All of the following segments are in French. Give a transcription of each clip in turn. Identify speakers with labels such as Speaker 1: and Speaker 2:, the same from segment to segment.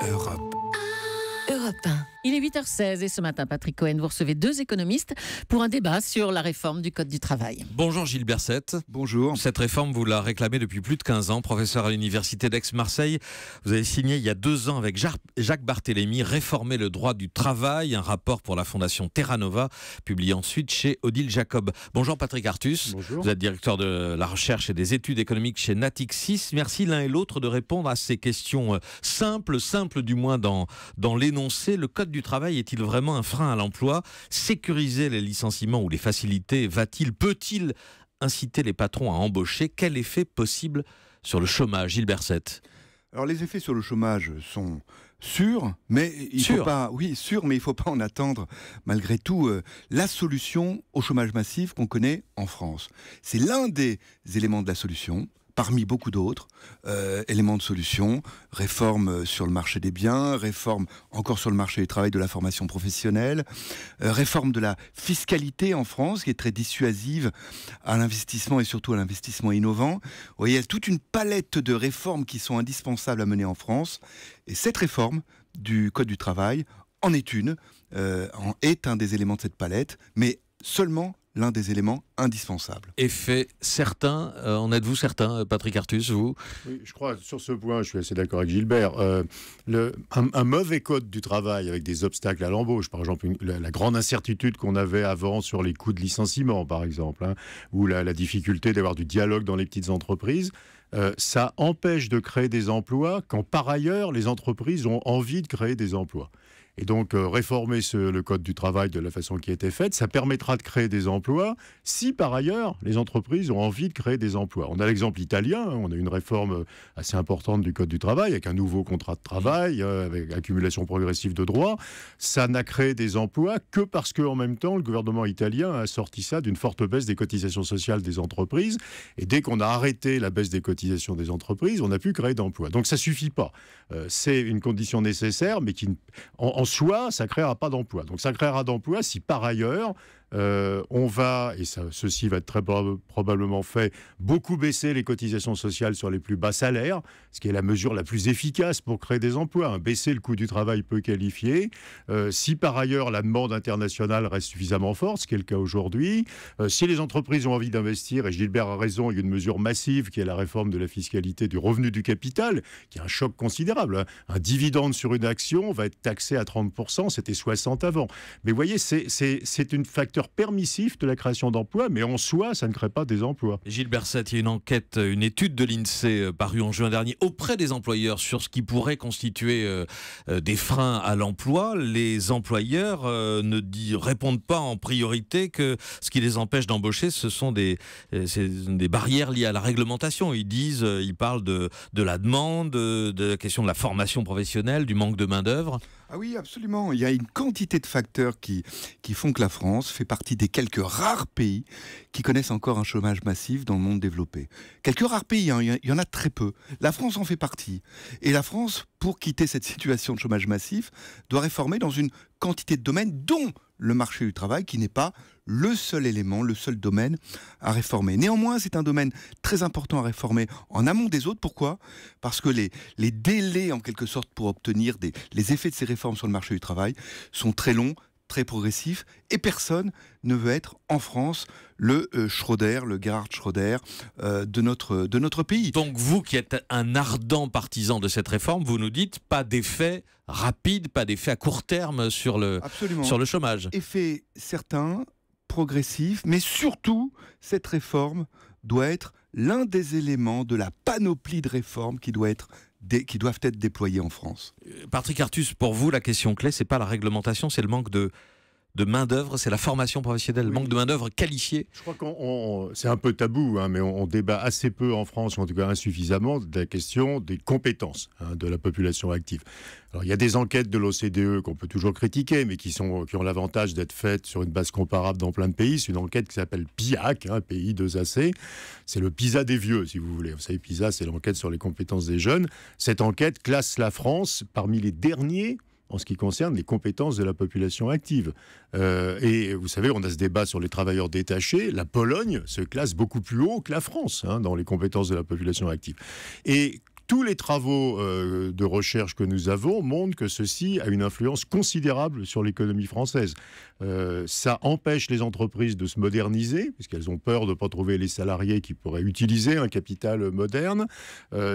Speaker 1: Europe.
Speaker 2: Europe 1. Il est 8h16 et ce matin, Patrick Cohen, vous recevez deux économistes pour un débat sur la réforme du Code du travail.
Speaker 3: Bonjour Gilles Berset.
Speaker 1: Bonjour.
Speaker 3: Cette réforme, vous la réclamez depuis plus de 15 ans. Professeur à l'université d'Aix-Marseille, vous avez signé il y a 2 ans avec Jacques Barthélémy Réformer le droit du travail, un rapport pour la fondation Terra Nova, publié ensuite chez Odile Jacob. Bonjour Patrick Artus.
Speaker 4: Bonjour.
Speaker 3: Vous êtes directeur de la recherche et des études économiques chez Natixis. Merci l'un et l'autre de répondre à ces questions simples du moins dans l'énoncé. Le Code du travail est-il vraiment un frein à l'emploi? Sécuriser les licenciements ou les faciliter peut-il inciter les patrons à embaucher? Quel effet possible sur le chômage, Gilles Berset?
Speaker 1: Alors les effets sur le chômage sont sûrs, mais il faut pas en attendre malgré tout la solution au chômage massif qu'on connaît en France. C'est l'un des éléments de la solution. Parmi beaucoup d'autres éléments de solution, réforme sur le marché des biens, réforme encore sur le marché du travail de la formation professionnelle, réforme de la fiscalité en France qui est très dissuasive à l'investissement et surtout à l'investissement innovant. Vous voyez, il y a toute une palette de réformes qui sont indispensables à mener en France. Et cette réforme du Code du travail en est est un des éléments de cette palette, mais seulement l'un des éléments indispensables.
Speaker 3: Effet certain, en êtes-vous certain, Patrick Artus, vous?
Speaker 4: Oui, je crois, sur ce point, je suis assez d'accord avec Gilbert. Un mauvais code du travail avec des obstacles à l'embauche, par exemple la grande incertitude qu'on avait avant sur les coûts de licenciement, par exemple, ou la difficulté d'avoir du dialogue dans les petites entreprises, ça empêche de créer des emplois quand, par ailleurs, les entreprises ont envie de créer des emplois. Et donc, réformer le Code du travail de la façon qui a été faite, ça permettra de créer des emplois si, par ailleurs, les entreprises ont envie de créer des emplois. On a l'exemple italien, on a une réforme assez importante du Code du travail, avec un nouveau contrat de travail, avec accumulation progressive de droits. Ça n'a créé des emplois que parce qu'en même temps, le gouvernement italien a sorti ça d'une forte baisse des cotisations sociales des entreprises. Et dès qu'on a arrêté la baisse des cotisations des entreprises, on a pu créer d'emplois. Donc, ça suffit pas. C'est une condition nécessaire, mais qui, en soi, ça ne créera pas d'emploi. Donc ça créera d'emplois si par ailleurs, on va, et ceci va être très probablement fait, beaucoup baisser les cotisations sociales sur les plus bas salaires, ce qui est la mesure la plus efficace pour créer des emplois. Baisser le coût du travail peu qualifié. Si par ailleurs la demande internationale reste suffisamment forte, ce qui est le cas aujourd'hui, si les entreprises ont envie d'investir, et Gilbert a raison, il y a une mesure massive qui est la réforme de la fiscalité du revenu du capital, qui est un choc considérable. Un dividende sur une action va être taxé à 30%, c'était 60% avant. Mais vous voyez, c'est un facteur permissif de la création d'emplois, mais en soi, ça ne crée pas des emplois.
Speaker 3: Gilles Berset, il y a une étude de l'INSEE parue en juin dernier auprès des employeurs sur ce qui pourrait constituer des freins à l'emploi. Les employeurs ne répondent pas en priorité que ce qui les empêche d'embaucher, ce sont des barrières liées à la réglementation. Ils parlent de la demande, de la question de la formation professionnelle, du manque de main-d'œuvre.
Speaker 1: Ah oui, absolument. Il y a une quantité de facteurs qui font que la France fait partie des quelques rares pays qui connaissent encore un chômage massif dans le monde développé. Quelques rares pays, il y en a très peu. La France en fait partie. Et la France, pour quitter cette situation de chômage massif, doit réformer dans une quantité de domaines, dont le marché du travail, qui n'est pas le seul élément, le seul domaine à réformer. Néanmoins, c'est un domaine très important à réformer en amont des autres. Pourquoi? Parce que les délais, en quelque sorte, pour obtenir les effets de ces réformes sur le marché du travail sont très longs, très progressif, et personne ne veut être en France le Gerhard Schröder de notre pays.
Speaker 3: Donc vous qui êtes un ardent partisan de cette réforme, vous nous dites pas d'effet rapide, pas d'effet à court terme sur le chômage.
Speaker 1: Effet certain, progressif, mais surtout cette réforme doit être l'un des éléments de la panoplie de réformes qui doivent être déployées en France.
Speaker 3: Patrick Artus, pour vous, la question clé, c'est pas la réglementation, c'est le manque de main-d'œuvre, c'est la formation professionnelle, le manque de main-d'œuvre qualifiée.
Speaker 4: Je crois c'est un peu tabou, mais on débat assez peu en France, ou en tout cas insuffisamment, de la question des compétences de la population active. Alors, il y a des enquêtes de l'OCDE qu'on peut toujours critiquer, mais qui ont l'avantage d'être faites sur une base comparable dans plein de pays. C'est une enquête qui s'appelle PIAC, PI 2AC. C'est le PISA des vieux, si vous voulez. Vous savez, PISA, c'est l'enquête sur les compétences des jeunes. Cette enquête classe la France parmi les derniers en ce qui concerne les compétences de la population active. Et vous savez, on a ce débat sur les travailleurs détachés. La Pologne se classe beaucoup plus haut que la France dans les compétences de la population active. Et tous les travaux de recherche que nous avons montrent que ceci a une influence considérable sur l'économie française. Ça empêche les entreprises de se moderniser, puisqu'elles ont peur de ne pas trouver les salariés qui pourraient utiliser un capital moderne.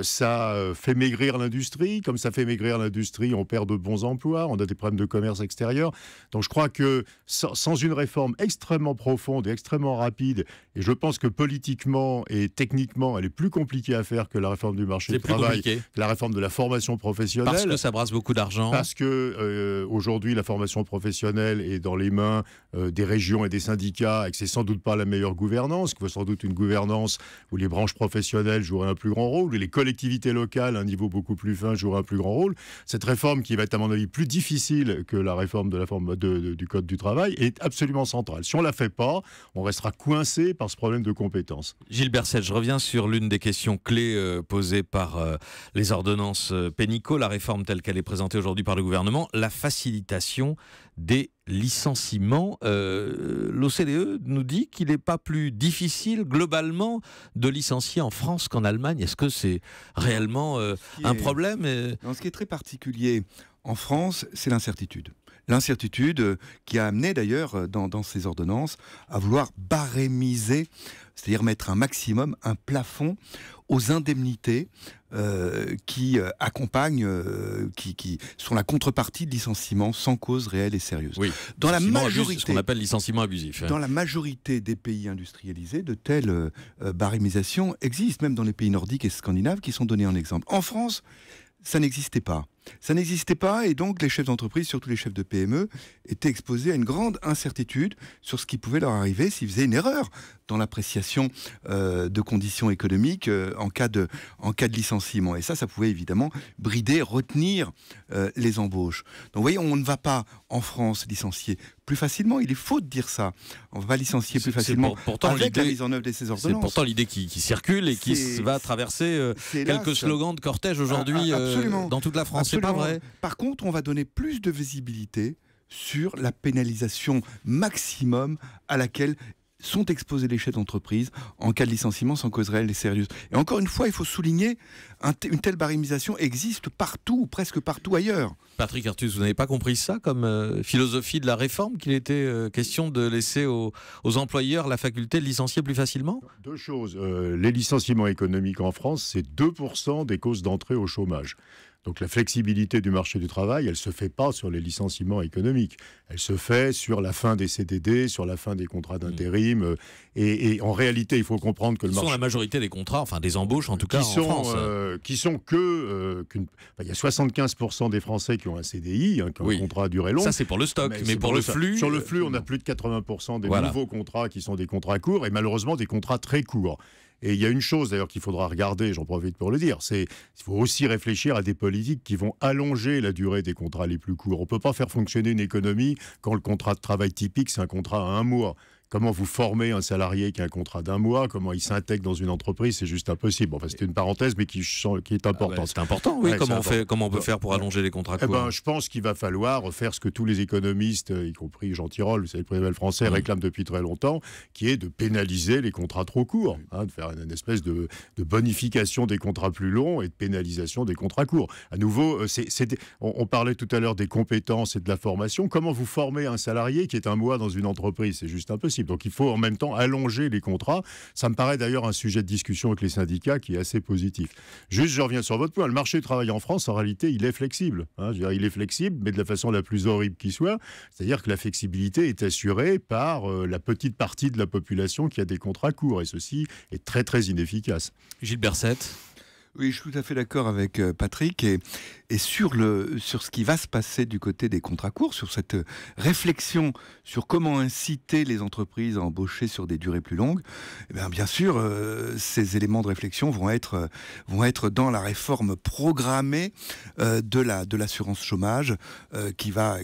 Speaker 4: Ça fait maigrir l'industrie. Comme ça fait maigrir l'industrie, on perd de bons emplois, on a des problèmes de commerce extérieur. Donc je crois que sans une réforme extrêmement profonde et extrêmement rapide, et je pense que politiquement et techniquement, elle est plus compliquée à faire que la réforme du marché du travail, que la réforme de la formation professionnelle.
Speaker 3: Parce que ça brasse beaucoup d'argent.
Speaker 4: Parce que aujourd'hui, la formation professionnelle est dans les mains des régions et des syndicats, et que c'est sans doute pas la meilleure gouvernance, qu'il faut sans doute une gouvernance où les branches professionnelles joueraient un plus grand rôle, où les collectivités locales, à un niveau beaucoup plus fin, joueraient un plus grand rôle. Cette réforme, qui va être à mon avis plus difficile que la réforme du Code du travail, est absolument centrale. Si on la fait pas, on restera coincé par ce problème de compétences.
Speaker 3: Gilles Berset, je reviens sur l'une des questions clés posées par les ordonnances Pénicaud, la réforme telle qu'elle est présentée aujourd'hui par le gouvernement, la facilitation des licenciements. L'OCDE nous dit qu'il n'est pas plus difficile globalement de licencier en France qu'en Allemagne. Est-ce que c'est réellement un problème
Speaker 1: Ce qui est très particulier en France, c'est l'incertitude. L'incertitude qui a amené d'ailleurs dans ces ordonnances à vouloir barémiser, c'est-à-dire mettre un maximum, un plafond aux indemnités qui accompagnent, qui sont la contrepartie de licenciements sans cause réelle et sérieuse.
Speaker 3: Oui,
Speaker 1: dans la majorité,
Speaker 3: ce qu'on appelle licenciement abusif.
Speaker 1: Dans la majorité des pays industrialisés, de telles barémisations existent, même dans les pays nordiques et scandinaves qui sont donnés en exemple. En France, ça n'existait pas. Ça n'existait pas et donc les chefs d'entreprise, surtout les chefs de PME, étaient exposés à une grande incertitude sur ce qui pouvait leur arriver s'ils faisaient une erreur dans l'appréciation de conditions économiques en cas de licenciement. Et ça pouvait évidemment brider, retenir les embauches. Donc vous voyez, on ne va pas en France licencier plus facilement. Il est faux de dire ça. On ne va pas licencier plus facilement avec la mise en œuvre de ces ordonnances.
Speaker 3: C'est pourtant l'idée qui circule et qui va traverser quelques slogans de cortège aujourd'hui dans toute la France. C'est pas vrai.
Speaker 1: Par contre, on va donner plus de visibilité sur la pénalisation maximum à laquelle sont exposés les chefs d'entreprise en cas de licenciement sans cause réelle et sérieuse. Et encore une fois, il faut souligner, une telle barémisation existe partout, ou presque partout ailleurs.
Speaker 3: Patrick Artus, vous n'avez pas compris ça comme philosophie de la réforme, qu'il était question de laisser aux employeurs la faculté de licencier plus facilement ?
Speaker 4: Deux choses. Les licenciements économiques en France, c'est 2% des causes d'entrée au chômage. Donc la flexibilité du marché du travail, elle ne se fait pas sur les licenciements économiques. Elle se fait sur la fin des CDD, sur la fin des contrats d'intérim. Et en réalité, il faut comprendre que le marché...
Speaker 3: sont la majorité des contrats, enfin des embauches en tout cas en France.
Speaker 4: Il y a 75% des Français qui ont un CDI, qui ont un contrat à durée longue.
Speaker 3: Ça c'est pour le stock, mais pour le flux...
Speaker 4: Sur le flux, on a plus de 80% des nouveaux contrats qui sont des contrats courts et malheureusement des contrats très courts. Et il y a une chose d'ailleurs qu'il faudra regarder, j'en profite pour le dire, c'est qu'il faut aussi réfléchir à des politiques qui vont allonger la durée des contrats les plus courts. On ne peut pas faire fonctionner une économie quand le contrat de travail typique, c'est un contrat à 1 mois. Comment vous formez un salarié qui a un contrat d'1 mois, comment il s'intègre dans une entreprise, c'est juste impossible. Enfin, c'était une parenthèse, mais qui est importante.
Speaker 3: C'est important, oui. Comment on peut faire pour allonger les contrats courts ?
Speaker 4: Je pense qu'il va falloir faire ce que tous les économistes, y compris Jean Tirole, vous savez, le Prix Nobel français, réclament depuis très longtemps, qui est de pénaliser les contrats trop courts, de faire une espèce de bonification des contrats plus longs et de pénalisation des contrats courts. À nouveau, on parlait tout à l'heure des compétences et de la formation. Comment vous formez un salarié qui est 1 mois dans une entreprise ? C'est juste impossible. Donc il faut en même temps allonger les contrats. Ça me paraît d'ailleurs un sujet de discussion avec les syndicats qui est assez positif. Juste, je reviens sur votre point. Le marché du travail en France, en réalité, il est flexible. Je veux dire, il est flexible, mais de la façon la plus horrible qui soit. C'est-à-dire que la flexibilité est assurée par la petite partie de la population qui a des contrats courts. Et ceci est très, très inefficace.
Speaker 3: Gilles Berset.
Speaker 1: Oui, je suis tout à fait d'accord avec Patrick. Et sur ce qui va se passer du côté des contrats courts, sur cette réflexion sur comment inciter les entreprises à embaucher sur des durées plus longues, bien sûr, ces éléments de réflexion vont être dans la réforme programmée de l'assurance chômage qui va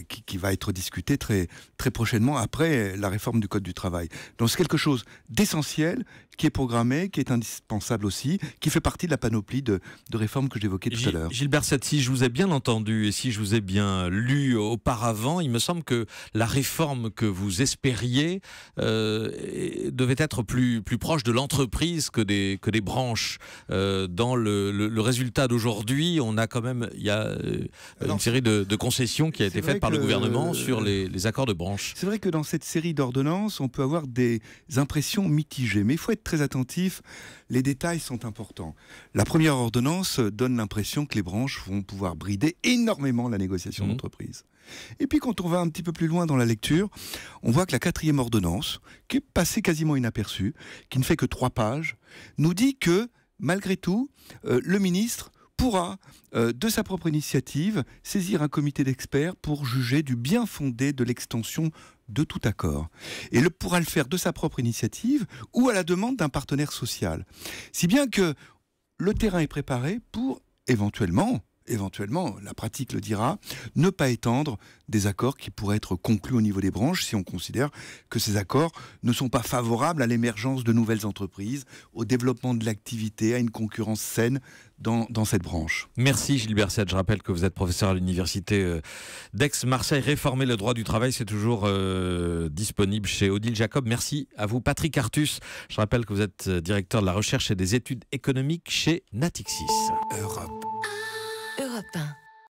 Speaker 1: être discutée très, très prochainement après la réforme du Code du travail. Donc c'est quelque chose d'essentiel qui est programmée, qui est indispensable aussi, qui fait partie de la panoplie de réformes que j'évoquais tout à l'heure.
Speaker 3: Gilbert Sette, si je vous ai bien entendu et si je vous ai bien lu auparavant, il me semble que la réforme que vous espériez devait être plus proche de l'entreprise que des branches. Dans le résultat d'aujourd'hui, on a quand même une série de concessions qui a été faite par le gouvernement sur les accords de branche.
Speaker 1: C'est vrai que dans cette série d'ordonnances, on peut avoir des impressions mitigées, mais il faut être très attentif, les détails sont importants. La première ordonnance donne l'impression que les branches vont pouvoir brider énormément la négociation d'entreprise. Et puis quand on va un petit peu plus loin dans la lecture, on voit que la 4e ordonnance, qui est passée quasiment inaperçue, qui ne fait que 3 pages, nous dit que, malgré tout, le ministre pourra, de sa propre initiative, saisir un comité d'experts pour juger du bien fondé de l'extension de tout accord. Et pourra le faire de sa propre initiative ou à la demande d'un partenaire social. Si bien que le terrain est préparé pour éventuellement, la pratique le dira, ne pas étendre des accords qui pourraient être conclus au niveau des branches si on considère que ces accords ne sont pas favorables à l'émergence de nouvelles entreprises, au développement de l'activité, à une concurrence saine dans cette branche.
Speaker 3: Merci Gilbert Sette. Je rappelle que vous êtes professeur à l'université d'Aix-Marseille. Réformer le droit du travail, c'est toujours disponible chez Odile Jacob. Merci à vous. Patrick Artus, je rappelle que vous êtes directeur de la recherche et des études économiques chez Natixis.
Speaker 1: Europe
Speaker 2: 1.